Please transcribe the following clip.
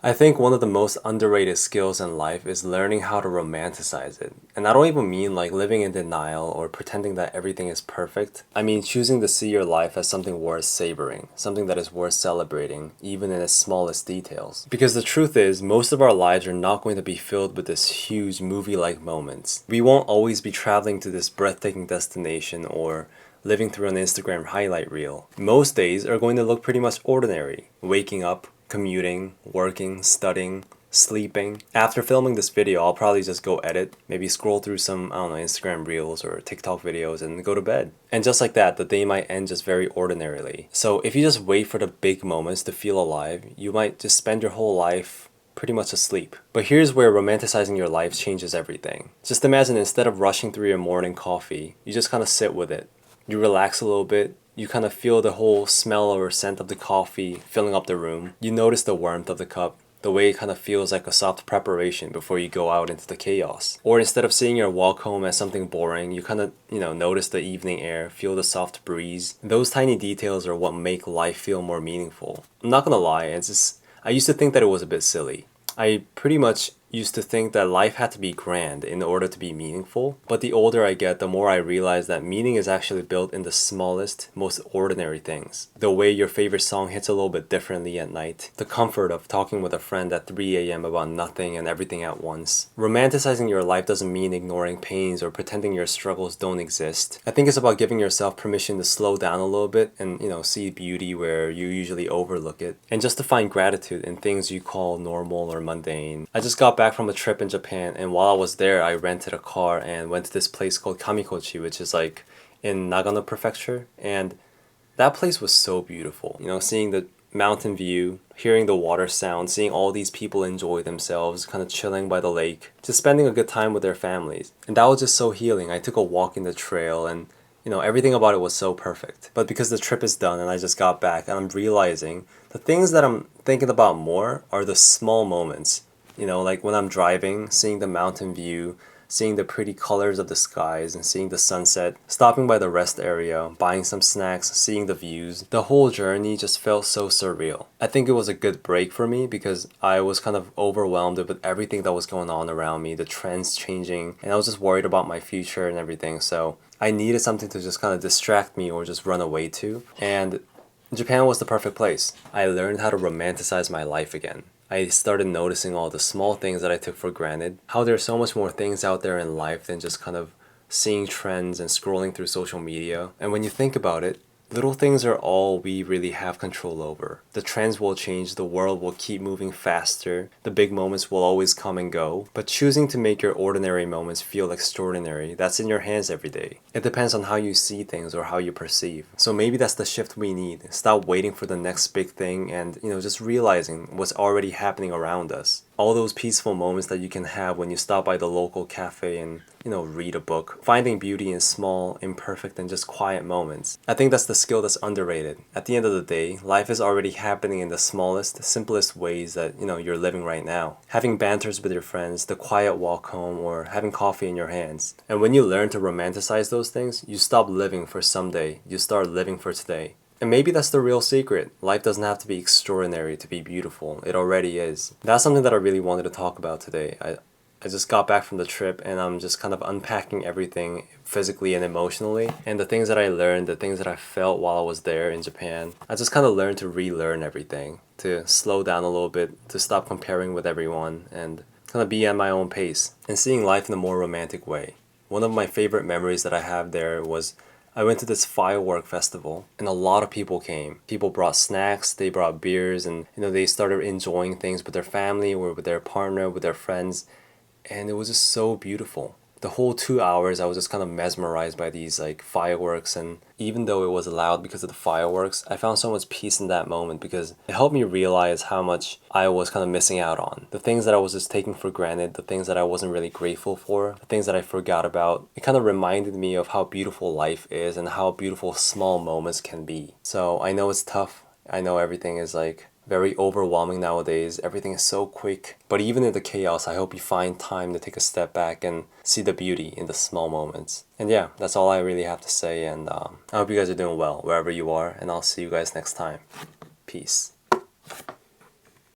I think one of the most underrated skills in life is learning how to romanticize it. And I don't even mean like living in denial or pretending that everything is perfect. I mean choosing to see your life as something worth savoring, something that is worth celebrating, even in its smallest details. Because the truth is, most of our lives are not going to be filled with this huge movie-like moments. We won't always be traveling to this breathtaking destination or living through an Instagram highlight reel. Most days are going to look pretty much ordinary. Waking up, commuting, working, studying, sleeping. After filming this video, I'll probably just go edit, maybe scroll through some, I don't know, Instagram reels or TikTok videos and go to bed. And just like that, the day might end just very ordinarily. So if you just wait for the big moments to feel alive, you might just spend your whole life pretty much asleep. But here's where romanticizing your life changes everything. Just imagine instead of rushing through your morning coffee, you just kind of sit with it. You relax a little bit. You kind of feel the whole smell or scent of the coffee filling up the room. You notice the warmth of the cup, the way it kind of feels like a soft preparation before you go out into the chaos. Or instead of seeing your walk home as something boring, you kind of, notice the evening air, feel the soft breeze. Those tiny details are what make life feel more meaningful. I'm not gonna lie, I used to think that it was a bit silly. I pretty much used to think that life had to be grand in order to be meaningful, but the older I get, the more I realize that meaning is actually built in the smallest, most ordinary things. The way your favorite song hits a little bit differently at night, the comfort of talking with a friend at 3 a.m. about nothing and everything at once. Romanticizing your life doesn't mean ignoring pains or pretending your struggles don't exist. I think it's about giving yourself permission to slow down a little bit and, see beauty where you usually overlook it, and just to find gratitude in things you call normal or mundane. I just got back from a trip in Japan, and while I was there I rented a car and went to this place called Kamikochi, which is like in Nagano prefecture, and that place was so beautiful. Seeing the mountain view, hearing the water sound, seeing all these people enjoy themselves, kind of chilling by the lake, just spending a good time with their families. And that was just so healing. I took a walk in the trail and everything about it was so perfect. But because the trip is done and I just got back, and I'm realizing the things that I'm thinking about more are the small moments. Like when I'm driving, seeing the mountain view, seeing the pretty colors of the skies and seeing the sunset, stopping by the rest area, buying some snacks, seeing the views. The whole journey just felt so surreal. I think it was a good break for me because I was kind of overwhelmed with everything that was going on around me, the trends changing, and I was just worried about my future and everything. So I needed something to just kind of distract me or just run away to. And Japan was the perfect place. I learned how to romanticize my life again. I started noticing all the small things that I took for granted, how there's so much more things out there in life than just kind of seeing trends and scrolling through social media. And when you think about it, little things are all we really have control over. The trends will change, the world will keep moving faster, the big moments will always come and go, but choosing to make your ordinary moments feel extraordinary, that's in your hands every day. It depends on how you see things or how you perceive. So maybe that's the shift we need. Stop waiting for the next big thing and, just realizing what's already happening around us. All those peaceful moments that you can have when you stop by the local cafe and, read a book. Finding beauty in small, imperfect, and just quiet moments. I think that's the skill that's underrated. At the end of the day, life is already happening in the smallest, simplest ways that, you're living right now. Having banters with your friends, the quiet walk home, or having coffee in your hands. And when you learn to romanticize those things, you stop living for someday. You start living for today. And maybe that's the real secret. Life doesn't have to be extraordinary to be beautiful. It already is. That's something that I really wanted to talk about today. I just got back from the trip and I'm just kind of unpacking everything physically and emotionally. And the things that I learned, the things that I felt while I was there in Japan, I just kind of learned to relearn everything, to slow down a little bit, to stop comparing with everyone and kind of be at my own pace and seeing life in a more romantic way. One of my favorite memories that I have there was I went to this firework festival and a lot of people came. People brought snacks, they brought beers, and they started enjoying things with their family or with their partner, with their friends, and it was just so beautiful. The whole 2 hours I was just kind of mesmerized by these fireworks, and even though it was loud because of the fireworks, I found so much peace in that moment because it helped me realize how much I was kind of missing out on. The things that I was just taking for granted, the things that I wasn't really grateful for, the things that I forgot about. It kind of reminded me of how beautiful life is and how beautiful small moments can be. So I know it's tough. I know everything is very overwhelming nowadays. Everything is so quick. But even in the chaos, I hope you find time to take a step back and see the beauty in the small moments. And yeah, that's all I really have to say. And I hope you guys are doing well wherever you are. And I'll see you guys next time. Peace.